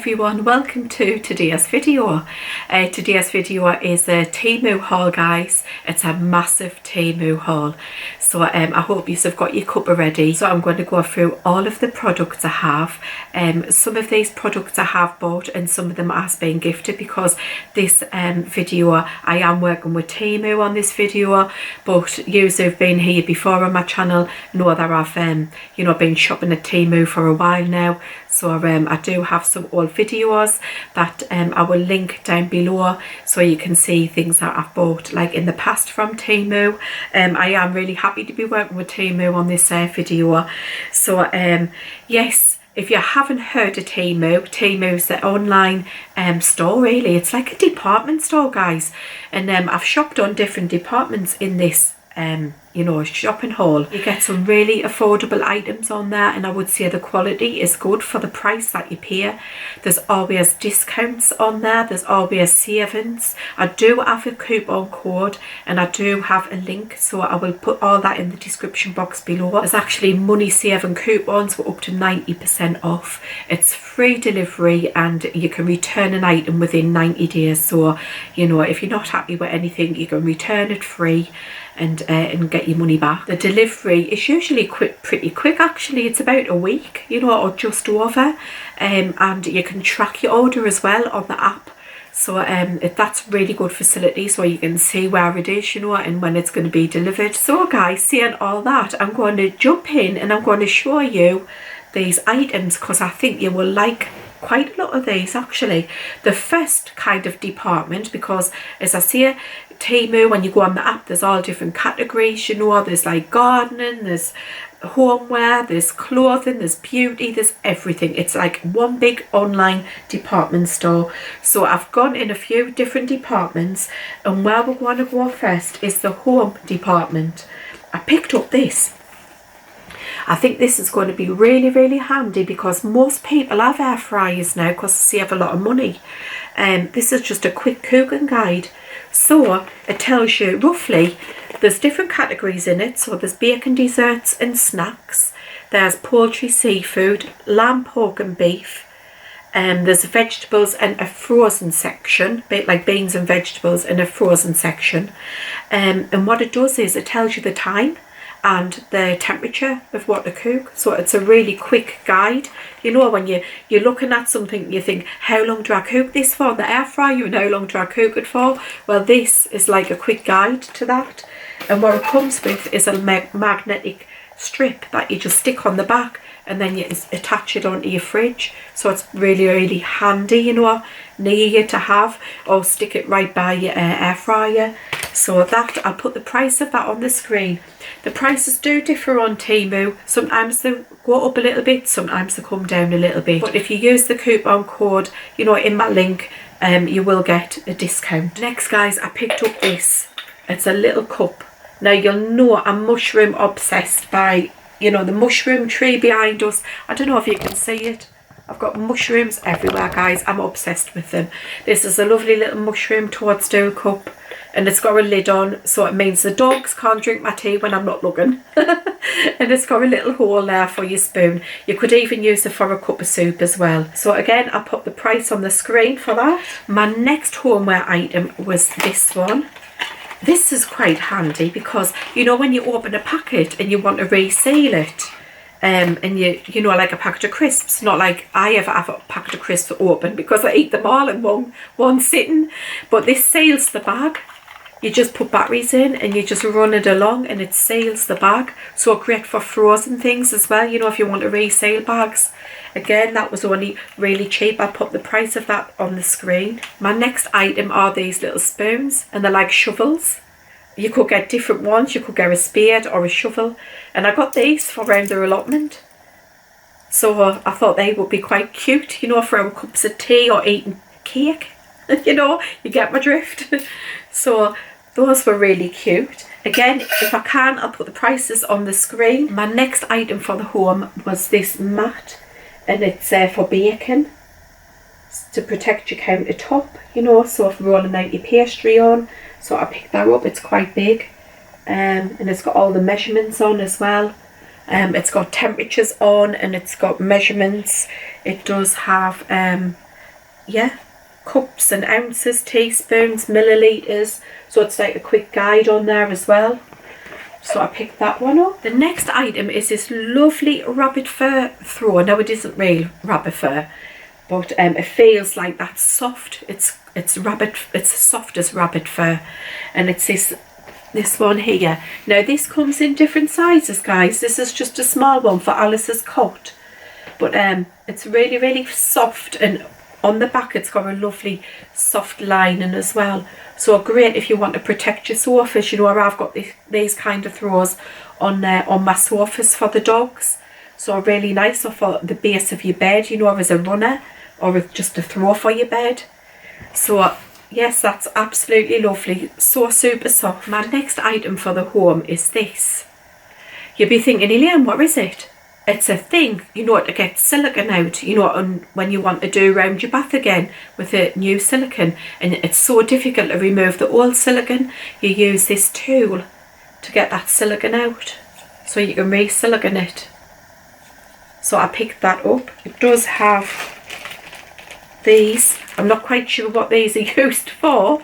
everyone, welcome to today's video. Today's video is a Temu haul, guys. It's a massive Temu haul. So I hope you've got your cuppa ready. So I'm going to go through all of the products I have. Some of these products I have bought and some of them has been gifted, because this video I am working with Temu on this video, but you who've been here before on my channel know that I've been shopping at Temu for a while now. So I do have some old videos that I will link down below, so you can see things that I've bought like in the past from Temu. I am really happy to be working with Temu on this video. So yes, if you haven't heard of Temu's the online store, really. It's like a department store, guys. And I've shopped on different departments in this shopping haul. You get some really affordable items on there, and I would say the quality is good for the price that you pay. There's always discounts on there, there's always savings. I do have a coupon code and I do have a link, so I will put all that in the description box below. There's actually money saving coupons for up to 90% off. It's free delivery and you can return an item within 90 days. So if you're not happy with anything, you can return it free and get your money back. The delivery is usually pretty quick, actually. It's about a week, or just over, and you can track your order as well on the app. So that's really good facility, so you can see where it is, and when it's going to be delivered. So guys, seeing all that, I'm going to jump in and I'm going to show you these items, because I think you will like quite a lot of these actually. The first kind of department, because as I say, Temu, when you go on the app, there's all different categories, there's like gardening, there's homeware, there's clothing, there's beauty, there's everything. It's like one big online department store. So I've gone in a few different departments, and where we're going to go first is the home department. I picked up this. I think this is going to be really, really handy, because most people have air fryers now because they save a lot of money. This is just a quick cooking guide. So it tells you roughly, there's different categories in it. So there's bacon, desserts and snacks. There's poultry, seafood, lamb, pork and beef. There's vegetables and a frozen section, like beans and vegetables, in a frozen section. And what it does is it tells you the time and the temperature of what to cook. So it's a really quick guide. When you're looking at something, you think, how long do I cook this for in the air fryer, and how long do I cook it for? Well, this is like a quick guide to that. And what it comes with is a magnetic strip that you just stick on the back, and then you attach it onto your fridge. So it's really, really handy, near you to have, or stick it right by your air fryer. So that, I'll put the price of that on the screen. The prices do differ on Temu. Sometimes they go up a little bit, sometimes they come down a little bit. But if you use the coupon code, in my link, you will get a discount. Next, guys, I picked up this. It's a little cup. Now, you'll know I'm mushroom obsessed by, the mushroom tree behind us. I don't know if you can see it. I've got mushrooms everywhere, guys. I'm obsessed with them. This is a lovely little mushroom toadstool cup, and it's got a lid on, so it means the dogs can't drink my tea when I'm not looking. And it's got a little hole there for your spoon. You could even use it for a cup of soup as well. So again, I'll put the price on the screen for that. My next homeware item was this one. This is quite handy, because when you open a packet and you want to reseal it, and like a packet of crisps, not like I ever have a packet of crisps open, because I eat them all in one sitting, but this seals the bag. You just put batteries in and you just run it along and it seals the bag. So great for frozen things as well, if you want to reseal bags. Again, that was only really cheap. I'll put the price of that on the screen. My next item are these little spoons, and they're like shovels. You could get different ones. You could get a spade or a shovel, and I got these for around their allotment. So I thought they would be quite cute, for our cups of tea or eating cake. You get my drift. So those were really cute. Again, if I can, I'll put the prices on the screen. My next item for the home was this mat, and it's for baking, to protect your countertop, so if you're rolling out your pastry on. So I picked that up. It's quite big, and it's got all the measurements on as well. It's got temperatures on, and it's got measurements. It does have yeah, cups and ounces, teaspoons, millilitres, so it's like a quick guide on there as well. So I picked that one up. The next item is this lovely rabbit fur thrower. Now it isn't real rabbit fur, but it feels like that soft. It's as soft as rabbit fur, and it's this one here. Now this comes in different sizes, guys. This is just a small one for Alice's coat, but it's really, really soft, and on the back it's got a lovely soft lining as well. So great if you want to protect your sofas. You know, I've got these kind of throws on my sofas for the dogs. So really nice, or for the base of your bed, you know, as a runner, or just a throw for your bed. So yes, that's absolutely lovely. So super soft. My next item for the home is this. You'll be thinking, Elaine, what is it? It's a thing, you know, to get silicone out, you know, when you want to do around your bath again with a new silicone, and it's so difficult to remove the old silicone. You use this tool to get that silicone out, so you can re-silicone it. So I picked that up. It does have these. I'm not quite sure what these are used for,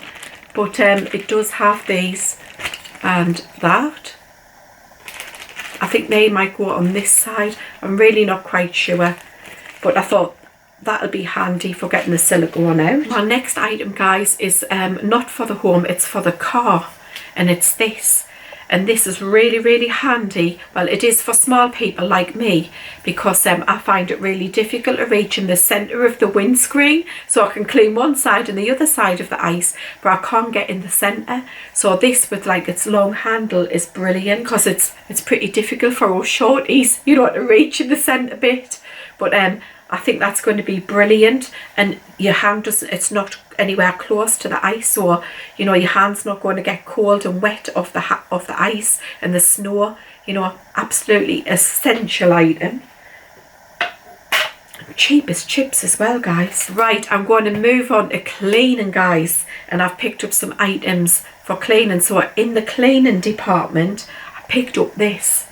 but it does have these and that. I think they might go on this side. I'm really not quite sure, but I thought that'll be handy for getting the silicone out. My next item, guys, is not for the home, it's for the car, and it's this. And this is really, really handy. Well, it is for small people like me, because I find it really difficult to reach in the centre of the windscreen. So I can clean one side and the other side of the ice, but I can't get in the centre. So this, with like its long handle, is brilliant, because it's pretty difficult for us shorties, you know, to reach in the centre bit. But I think that's going to be brilliant, and your hand doesn't, it's not anywhere close to the ice, so you know your hand's not going to get cold and wet off the ice and the snow. You know, absolutely essential item. Cheap as chips as well, guys. Right, I'm going to move on to cleaning, guys, and I've picked up some items for cleaning. So in the cleaning department, I picked up this,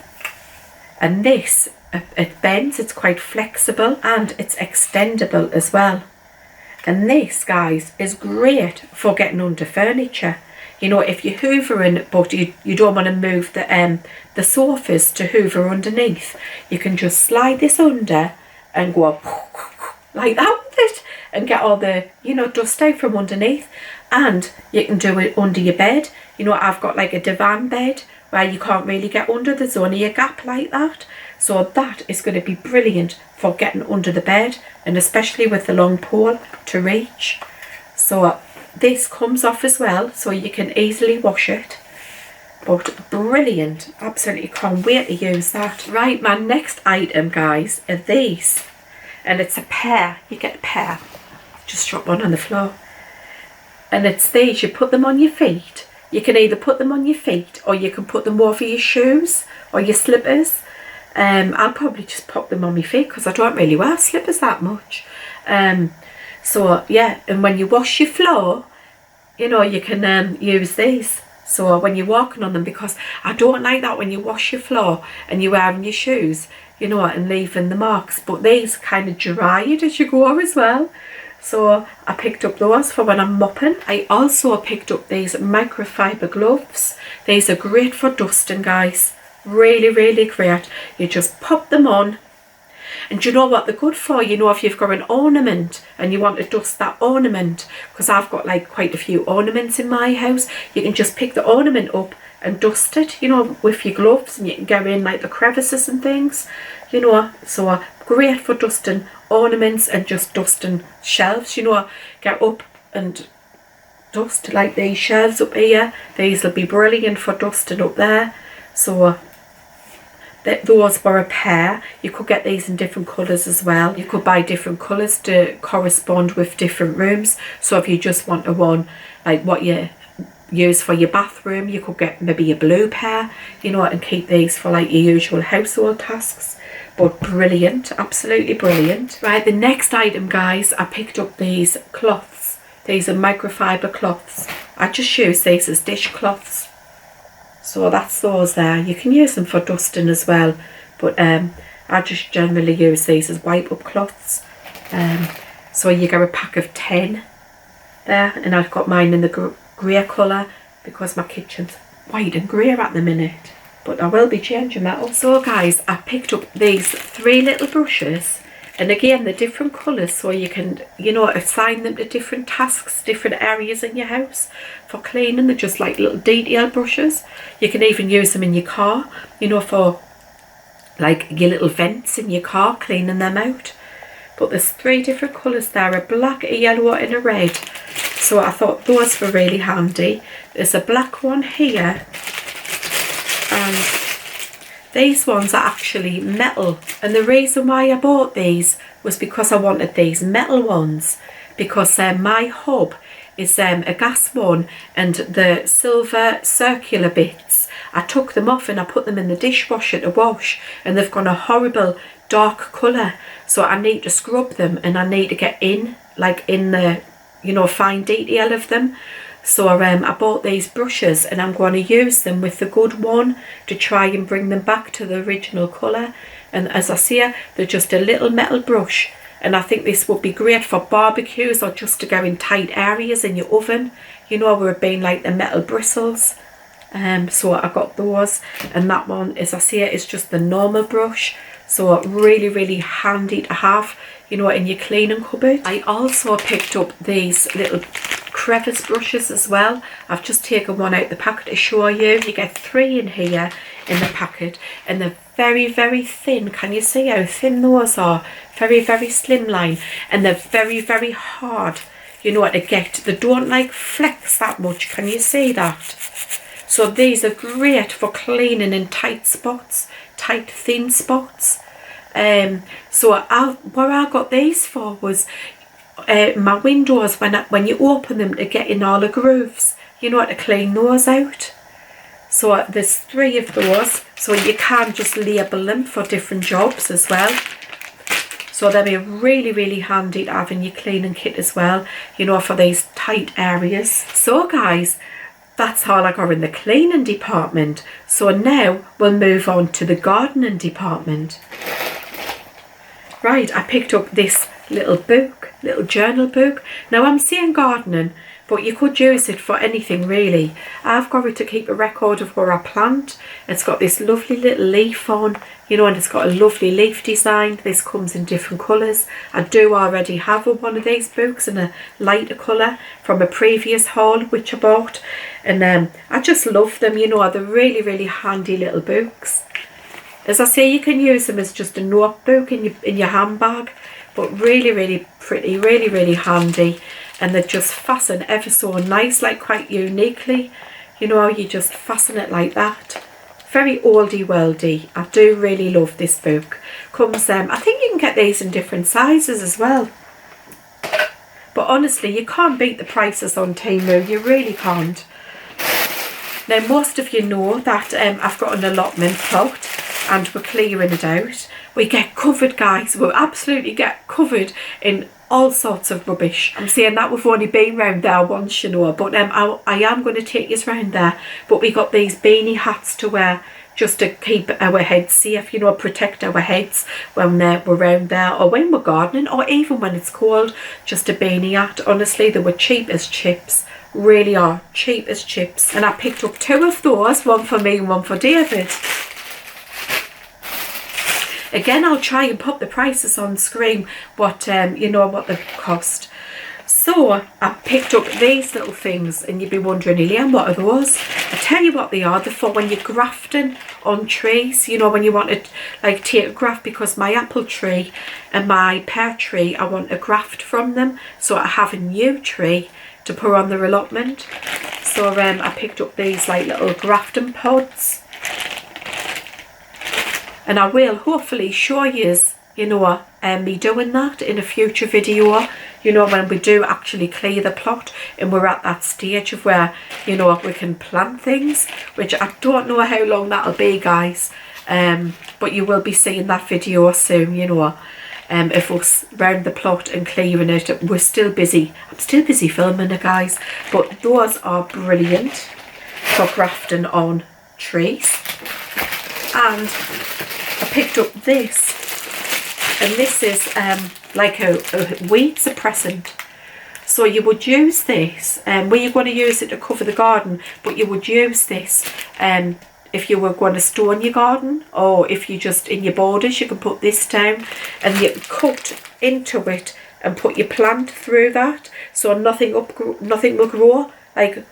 and this, it bends, it's quite flexible, and it's extendable as well. And this, guys, is great for getting under furniture. You know, if you're hoovering but you don't want to move the sofas to hoover underneath, you can just slide this under and go like that with it and get all the, you know, dust out from underneath. And you can do it under your bed. You know, I've got like a divan bed where you can't really get under, there's only a gap like that. So that is going to be brilliant for getting under the bed, and especially with the long pole to reach. So this comes off as well, so you can easily wash it. But brilliant, absolutely can't wait to use that. Right, my next item, guys, are these, and it's a pair. You get a pair. Just drop one on the floor, and it's these. You put them on your feet. You can either put them on your feet, or you can put them over your shoes or your slippers. I'll probably just pop them on my feet, because I don't really wear slippers that much. So yeah, and when you wash your floor, you know, you can use these. So when you're walking on them, because I don't like that when you wash your floor and you're wearing your shoes, you know, and leaving the marks. But these kind of dry it as you go as well. So I picked up those for when I'm mopping. I also picked up these microfiber gloves. These are great for dusting, guys. Really, really great. You just pop them on, and do you know what they're good for? You know, if you've got an ornament and you want to dust that ornament, because I've got like quite a few ornaments in my house, you can just pick the ornament up and dust it, you know, with your gloves, and you can go in like the crevices and things, you know. So great for dusting ornaments and just dusting shelves, you know. Get up and dust like these shelves up here. These will be brilliant for dusting up there. So those were a pair. You could get these in different colours as well. You could buy different colours to correspond with different rooms. So if you just want a one like what you use for your bathroom, you could get maybe a blue pair, you know, and keep these for like your usual household tasks. But brilliant, absolutely brilliant. Right, the next item, guys, I picked up these cloths. These are microfiber cloths. I just use these as dishcloths. So that's those there. You can use them for dusting as well, but I just generally use these as wipe up cloths. So you get a pack of 10 there, and I've got mine in the grey colour because my kitchen's white and grey at the minute, but I will be changing that also. Guys, I picked up these 3 little brushes, and again they're different colours, so you can, you know, assign them to different tasks, different areas in your house for cleaning. They're just like little detail brushes. You can even use them in your car, you know, for like your little vents in your car, cleaning them out. But there's 3 different colours there, a black, a yellow and a red. So I thought those were really handy. There's a black one here, and these ones are actually metal. And the reason why I bought these was because I wanted these metal ones, because my hob is a gas one, and the silver circular bits, I took them off and I put them in the dishwasher to wash, and they've gone a horrible dark colour. So I need to scrub them, and I need to get in, like in the, you know, fine detail of them. So I bought these brushes, and I'm going to use them with the good one to try and bring them back to the original colour. And as I say, they're just a little metal brush, and I think this would be great for barbecues or just to go in tight areas in your oven, you know, where it being like the metal bristles. So I got those, and that one, as I say, is just the normal brush. So really, really handy to have, you know, in your cleaning cupboard. I also picked up these little crevice brushes as well. I've just taken one out the packet to show you. You get 3 in here in the packet, and they're very, very thin. Can you see how thin those are? Very, very slimline, and they're very, very hard, you know, to get. They don't like flex that much. Can you see that? So these are great for cleaning in tight spots, tight thin spots. So what I got these for was my windows, when you open them, to get in all the grooves, you know, to clean those out. So there's 3 of those, so you can just label them for different jobs as well. So they'll be really, really handy to have in your cleaning kit as well, you know, for these tight areas. So guys, that's all I got in the cleaning department. So now we'll move on to the gardening department. Right, I picked up this little book, little journal book. Now I'm saying gardening, but you could use it for anything really. I've got it to keep a record of where I plant. It's got this lovely little leaf on, you know, and it's got a lovely leaf design. This comes in different colours. I do already have one of these books in a lighter colour from a previous haul which I bought, and I just love them, you know. They're really, really handy little books. As I say, you can use them as just a notebook in your handbag, but really, really pretty, really, really handy. And they just fasten ever so nice, like quite uniquely, you know, you just fasten it like that. Very oldie worldy. I do really love this book. Comes, I think you can get these in different sizes as well. But honestly, you can't beat the prices on Temu, you really can't. Now most of you know that I've got an allotment plot, and we're clearing it out. We get covered, guys, we absolutely get covered in all sorts of rubbish. I'm saying that we've only been round there once, you know, but I am going to take us round there. But we got these beanie hats to wear just to keep our heads safe, you know, protect our heads when we're round there, or when we're gardening, or even when it's cold. Just a beanie hat. Honestly, they were cheap as chips. Really are cheap as chips. And I picked up 2 of those, one for me and one for David. Again, I'll try and pop the prices on screen, what you know, what they cost. So I picked up these little things, and you'd be wondering, Elaine, what are those? I tell you what they are. They're for when you're grafting on trees, you know, when you want to like take a graft, because my apple tree and my pear tree, I want a graft from them, so I have a new tree to put on their allotment. So I picked up these like little grafting pods. And I will hopefully show you, you know, me doing that in a future video, you know, when we do actually clear the plot and we're at that stage of where, you know, we can plant things, which I don't know how long that'll be, guys. But you will be seeing that video soon, you know, if we're round the plot and clearing it. We're still busy. I'm still busy filming it, guys. But those are brilliant for grafting on trees. And I picked up this, and this is like a weed suppressant. So you would use this where you're going to use it to cover the garden, but you would use this if you were going to stone your garden, or if you just in your borders, you can put this down and you cut into it and put your plant through that, so nothing will grow like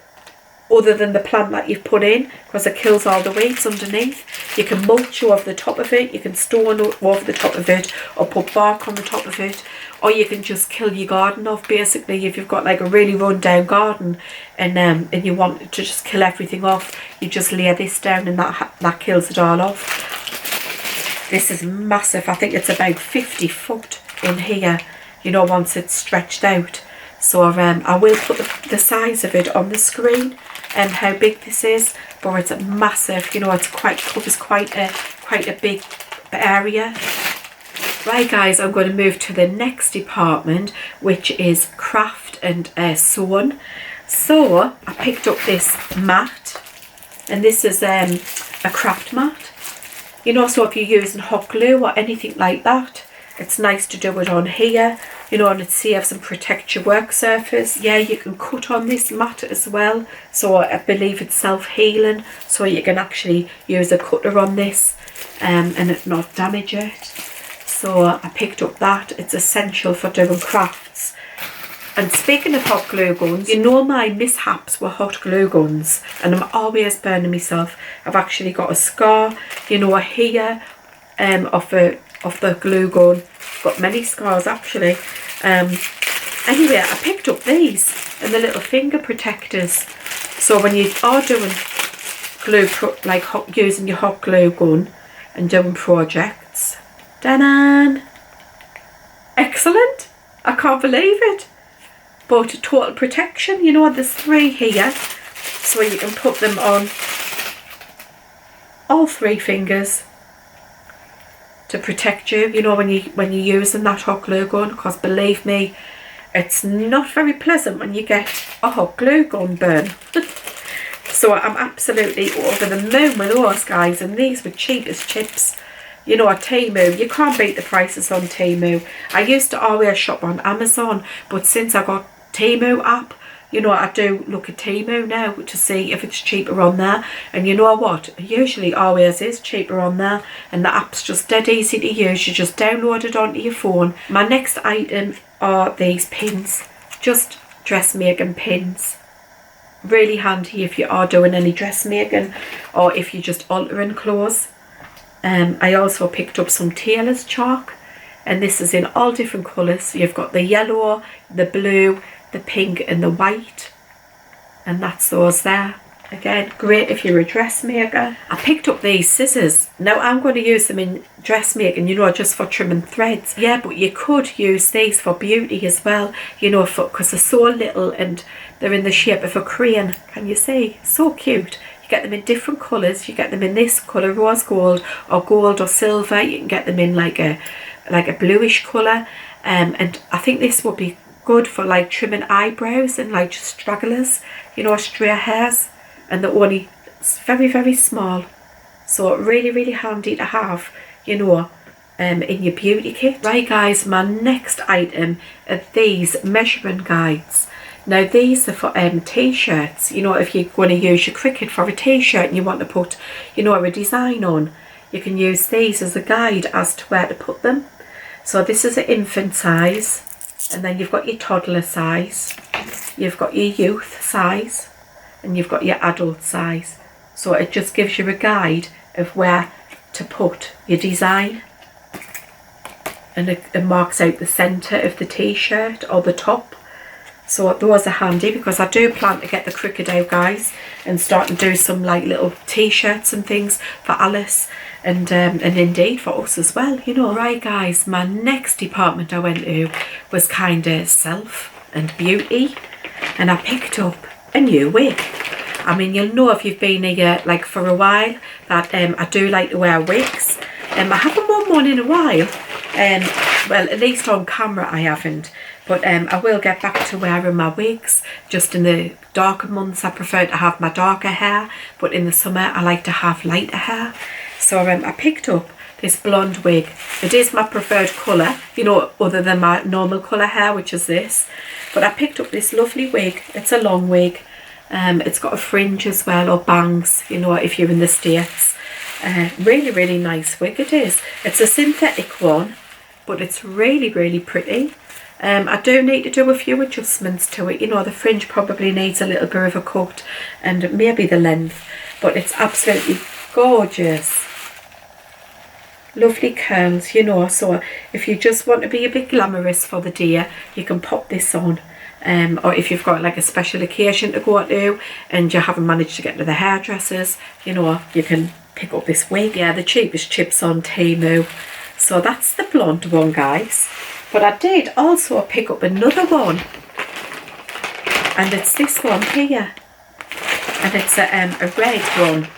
other than the plant that you've put in, because it kills all the weeds underneath. You can mulch over the top of it, you can stone over the top of it, or put bark on the top of it, or you can just kill your garden off. Basically, if you've got like a really run down garden and you want to just kill everything off, you just lay this down and that kills it all off. This is massive. I think it's about 50 foot in here, you know, once it's stretched out. So I will put the size of it on the screen and how big this is, but it's massive, you know, it's covers quite a big area. Right guys, I'm going to move to the next department, which is craft and sewn. So I picked up this mat, and this is a craft mat, you know, so if you're using hot glue or anything like that, it's nice to do it on here, you know, and it saves and protects your work surface. Yeah, you can cut on this mat as well, so I believe it's self-healing, so you can actually use a cutter on this and it not damage it. So I picked up that. It's essential for doing crafts. And speaking of hot glue guns, you know my mishaps were hot glue guns, and I'm always burning myself. I've actually got a scar, you know, here of the glue gun. I've got many scars actually. Anyway, I picked up these and the little finger protectors. So when you are doing glue, using your hot glue gun and doing projects, da-nan! Excellent! I can't believe it. But total protection, you know, there's 3 here, so you can put them on all 3 fingers to protect you, you know, when you're using that hot glue gun, because believe me, it's not very pleasant when you get a hot glue gun burn. So I'm absolutely over the moon with those guys, and these were cheap as chips, you know, at Temu. You can't beat the prices on Temu. I used to always shop on Amazon, but since I got Temu app, you know, I do look at Temu now to see if it's cheaper on there, and you know what, it usually always is cheaper on there, and the app's just dead easy to use. You just download it onto your phone. My next item are these pins, just dressmaking pins. Really handy if you are doing any dressmaking or if you're just altering clothes. I also picked up some tailor's chalk, and this is in all different colours. You've got the yellow, the blue, the pink and the white, and that's those there. Again, great if you're a dressmaker. I picked up these scissors. Now I'm going to use them in dressmaking, you know, just for trimming threads. Yeah, but you could use these for beauty as well, you know, because they're so little and they're in the shape of a crane. Can you see? So cute. You get them in different colours. You get them in this colour, rose gold or silver. You can get them in like a bluish colour, and I think this would be good for like trimming eyebrows and like just stragglers, you know, stray hairs, and they're only very, very small, so really, really handy to have, you know, in your beauty kit. Right guys, my next item are these measuring guides. Now these are for t-shirts, you know, if you're going to use your Cricut for a t-shirt and you want to put, you know, a design on, you can use these as a guide as to where to put them. So this is an infant size, and then you've got your toddler size, you've got your youth size, and you've got your adult size. So it just gives you a guide of where to put your design, and it marks out the centre of the t-shirt or the top. So those are handy, because I do plan to get the Cricut out, guys, and start to do some like little t-shirts and things for Alice, and indeed for us as well, you know. Right guys, my next department I went to was kind of self and beauty, and I picked up a new wig. I mean, you'll know if you've been here like for a while that I do like to wear wigs. I haven't worn one in a while, well, at least on camera I haven't, but I will get back to wearing my wigs. Just in the darker months I prefer to have my darker hair, but in the summer I like to have lighter hair. So I picked up this blonde wig. It is my preferred colour, you know, other than my normal colour hair, which is this. But I picked up this lovely wig. It's a long wig. It's got a fringe as well, or bangs, you know, if you're in the States. Really, really nice wig it is. It's a synthetic one, but it's really, really pretty. I do need to do a few adjustments to it. You know, the fringe probably needs a little bit of a cut, and maybe the length, but it's absolutely gorgeous. Lovely curls, you know, so if you just want to be a bit glamorous for the day, you can pop this on. Or if you've got like a special occasion to go to and you haven't managed to get to the hairdressers, you know, you can pick up this wig. Yeah, the cheapest chips on Temu. So that's the blonde one, guys. But I did also pick up another one, and it's this one here, and it's a red one.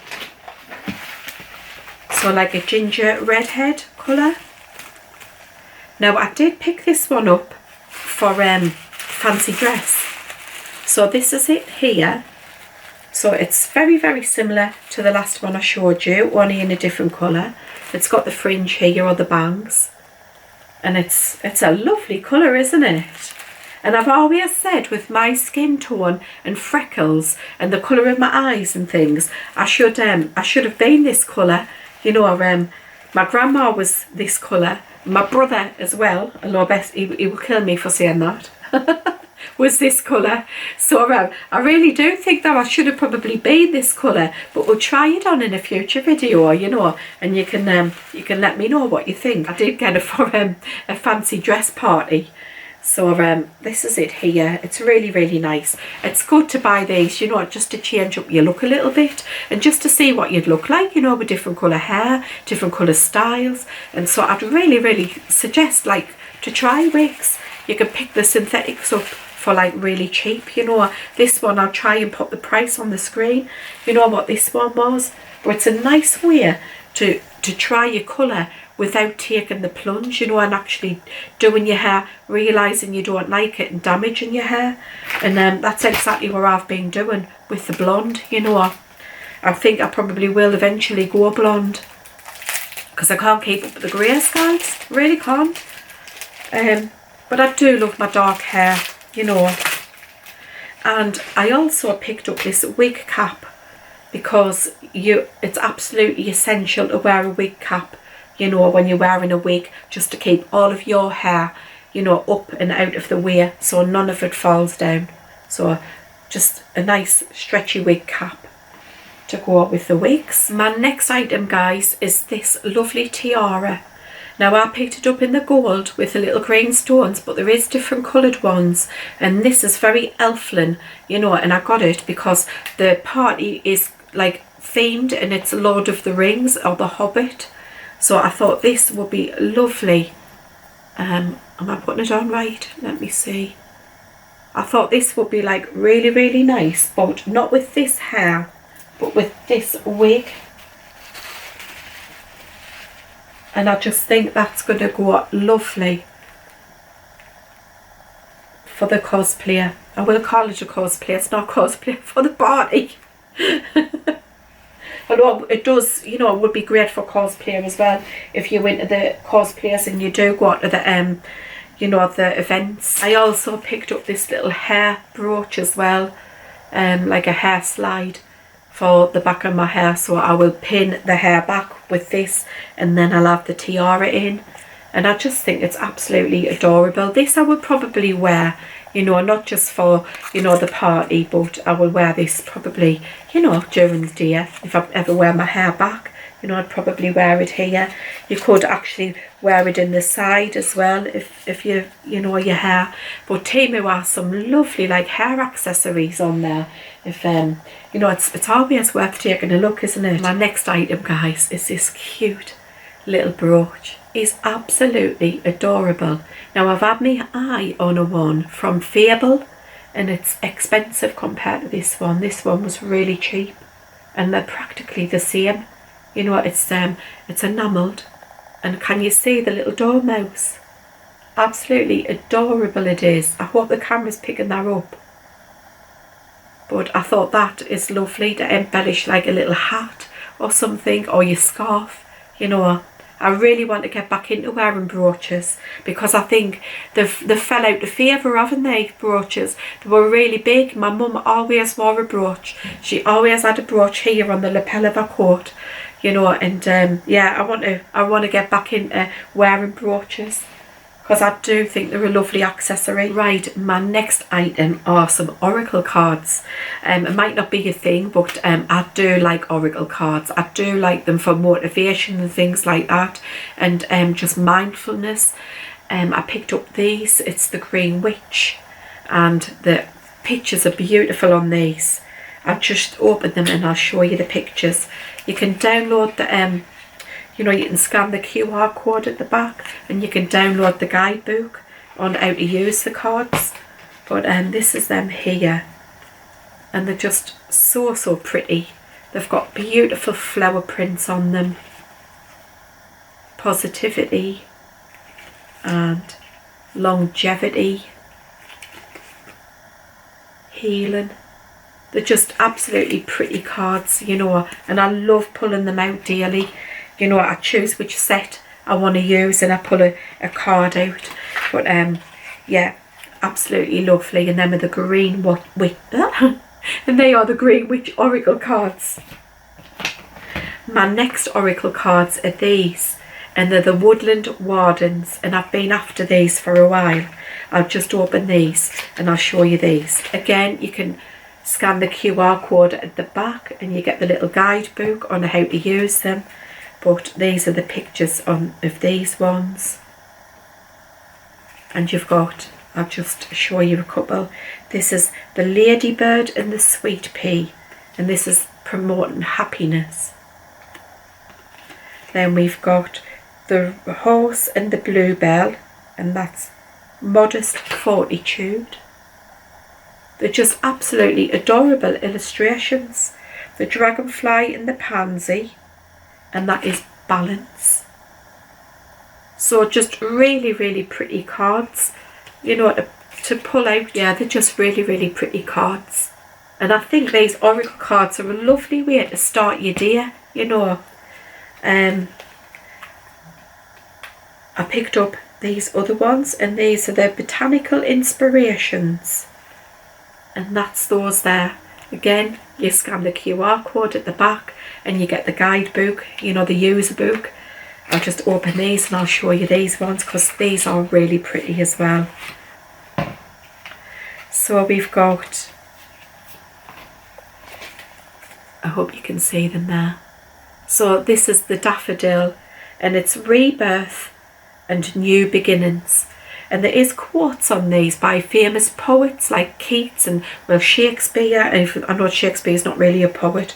So like a ginger redhead colour. Now I did pick this one up for fancy dress. So this is it here. So it's very, very similar to the last one I showed you, only in a different colour. It's got the fringe here, or the bangs. And it's a lovely colour, isn't it? And I've always said, with my skin tone and freckles and the colour of my eyes and things, I should have been this colour. You know, my grandma was this colour. My brother as well, although best he will kill me for saying that, was this colour. So I really do think that I should have probably been this colour, but we'll try it on in a future video, you know, and you can let me know what you think. I did get it for a fancy dress party. So this is it here. It's really, really nice. It's good to buy these, you know, just to change up your look a little bit, and just to see what you'd look like, you know, with different colour hair, different colour styles. And so I'd really, really suggest, like, to try wigs. You can pick the synthetics up for like really cheap, you know. This one, I'll try and put the price on the screen, you know what this one was. But it's a nice way to try your colour without taking the plunge, you know, and actually doing your hair, realising you don't like it and damaging your hair. And that's exactly what I've been doing with the blonde, you know. I think I probably will eventually go blonde, because I can't keep up with the greys, guys, really can't. But I do love my dark hair, you know. And I also picked up this wig cap, because it's absolutely essential to wear a wig cap, you know, when you're wearing a wig, just to keep all of your hair, you know, up and out of the way, so none of it falls down. So just a nice stretchy wig cap to go with the wigs. My next item, guys, is this lovely tiara. Now I picked it up in the gold with the little green stones, but there is different coloured ones, and this is very elflin, you know, and I got it because the party is like themed, and it's Lord of the Rings or the Hobbit. So I thought this would be lovely. Am I putting it on right? Let me see. I thought this would be like really, really nice, but not with this hair, but with this wig. And I just think that's going to go lovely for the cosplayer. I will call it a cosplay, it's not cosplay, for the party. Although it does, you know, it would be great for cosplayer as well, if you're into the cosplayers and you do go to the, you know, the events. I also picked up this little hair brooch as well, like a hair slide for the back of my hair. So I will pin the hair back with this, and then I'll have the tiara in. And I just think it's absolutely adorable. This I would probably wear, you know, not just for, you know, the party, but I will wear this probably, you know, during the day. If I ever wear my hair back, you know, I'd probably wear it here. You could actually wear it in the side as well, if you know your hair. But Temu has some lovely like hair accessories on there. If you know, it's always worth taking a look, isn't it? My next item, guys, is this cute little brooch. Is absolutely adorable. Now I've had my eye on a one from Fable, and it's expensive compared to this one. This one was really cheap, and they're practically the same. You know, it's enamelled, and can you see the little dormouse? Absolutely adorable it is. I hope the camera's picking that up. But I thought that is lovely to embellish like a little hat or something, or your scarf, you know. I really want to get back into wearing brooches because I think they've fell out of favour, haven't they, brooches? They were really big. My mum always wore a brooch. She always had a brooch here on the lapel of her coat, you know, and yeah, I want to get back into wearing brooches because I do think they're a lovely accessory. Right, my next item are some oracle cards. It might not be a thing, but I do like oracle cards. I do like them for motivation and things like that, and just mindfulness. I picked up these. It's the Green Witch, and the pictures are beautiful on these. I'll just open them and I'll show you the pictures. You can download the you know, you can scan the QR code at the back and you can download the guidebook on how to use the cards. But this is them here, and they're just so pretty. They've got beautiful flower prints on them, positivity and longevity, healing. They're just absolutely pretty cards, you know, and I love pulling them out daily. You know, I choose which set I want to use and I pull a card out. But yeah, absolutely lovely. And them are the Green Witch and they are the Green Witch Oracle cards. My next Oracle cards are these, and they're the Woodland Wardens, and I've been after these for a while. I'll just open these and I'll show you these. Again, you can scan the QR code at the back and you get the little guidebook on how to use them. But these are the pictures of these ones, and you've got, I'll just show you a couple. This is the Ladybird and the Sweet Pea, and this is promoting happiness. Then we've got the Horse and the Bluebell, and that's modest fortitude. They're just absolutely adorable illustrations. The Dragonfly and the Pansy, and that is balance. So just really pretty cards, you know, to pull out. Yeah, they're just really pretty cards, and I think these oracle cards are a lovely way to start your day, you know. I picked up these other ones, and these are the Botanical Inspirations, and that's those there. Again, you scan the QR code at the back and you get the guidebook, you know, the user book. I'll just open these and I'll show you these ones because these are really pretty as well. So we've got, I hope you can see them there. So this is the Daffodil, and it's rebirth and new beginnings. And there is quotes on these by famous poets like Keats and, well, Shakespeare. I know Shakespeare's not really a poet,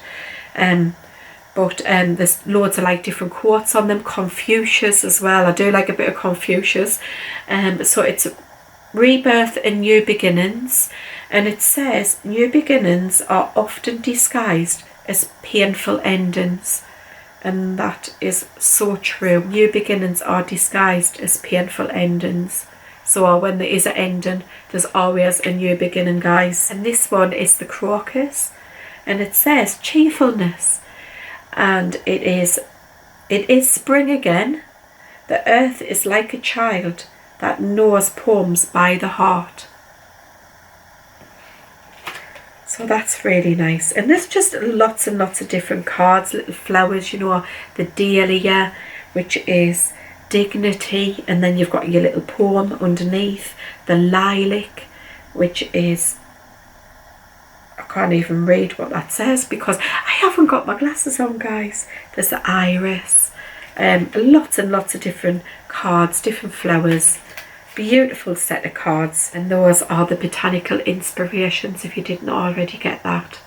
but there's loads of like different quotes on them. Confucius as well. I do like a bit of Confucius. So it's rebirth and new beginnings, and it says new beginnings are often disguised as painful endings. And that is so true. New beginnings are disguised as painful endings. So when there is an ending, there's always a new beginning, guys. And this one is the Crocus, and it says cheerfulness, and it is spring again. The earth is like a child that knows poems by the heart. So that's really nice. And there's just lots and lots of different cards, little flowers, you know, the Dahlia, which is dignity, and then you've got your little poem underneath. The Lilac, which is, I can't even read what that says because I haven't got my glasses on, guys. There's the Iris, lots and lots of different cards, different flowers. Beautiful set of cards, and those are the Botanical Inspirations if you didn't already get that.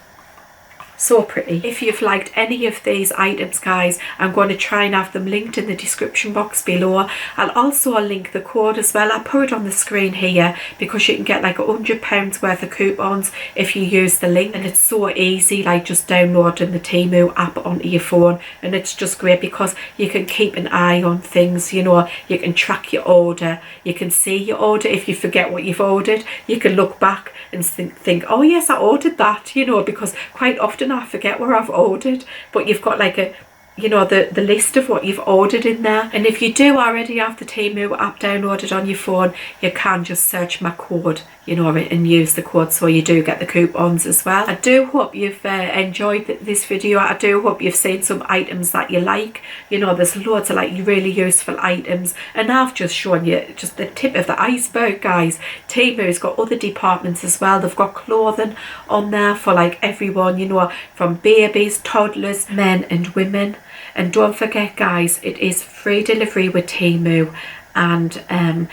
So pretty. If you've liked any of these items, guys, I'm going to try and have them linked in the description box below. I'll also link the code as well. I'll put it on the screen here because you can get like £100 worth of coupons if you use the link, and it's so easy, like just downloading the Temu app onto your phone, and it's just great because you can keep an eye on things, you know, you can track your order, you can see your order. If you forget what you've ordered, you can look back and think, oh yes, I ordered that, you know, because quite often I forget where I've ordered, but you've got like you know, the list of what you've ordered in there. And if you do already have the Temu app downloaded on your phone, you can just search my code, you know, and use the code, so you do get the coupons as well. I do hope you've enjoyed this video. I do hope you've seen some items that you like. You know, there's loads of like really useful items, and I've just shown you just the tip of the iceberg, guys. Temu's got other departments as well. They've got clothing on there for like everyone, you know, from babies, toddlers, men and women. And don't forget, guys, it is free delivery with Temu, and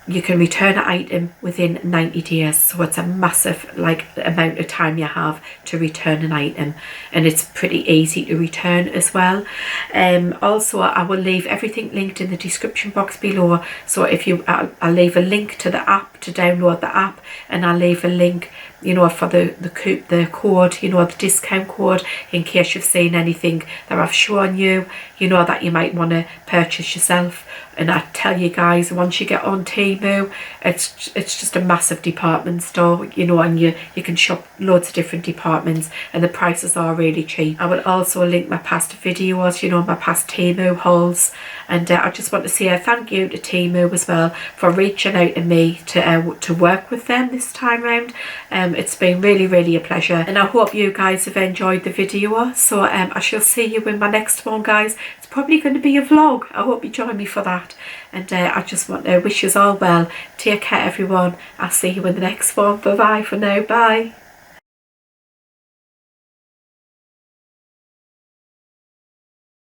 you can return an item within 90 days. So it's a massive like amount of time you have to return an item, and it's pretty easy to return as well. Also, I will leave everything linked in the description box below. So if you, I'll leave a link to the app to download the app, and I'll leave a link, you know, for the code, you know, the discount code, in case you've seen anything that I've shown you, you know, that you might want to purchase yourself. And I tell you guys, once you get on Temu, it's just a massive department store, you know, and you can shop loads of different departments, and the prices are really cheap. I will also link my past videos, you know, my past Temu hauls. And I just want to say a thank you to Temu as well for reaching out to me to work with them this time round. It's been really a pleasure, and I hope you guys have enjoyed the video. So I shall see you in my next one, guys. It's probably going to be a vlog. I hope you join me for that. And I just want to wish you all well. Take care, everyone. I'll see you in the next one. Bye bye for now. Bye.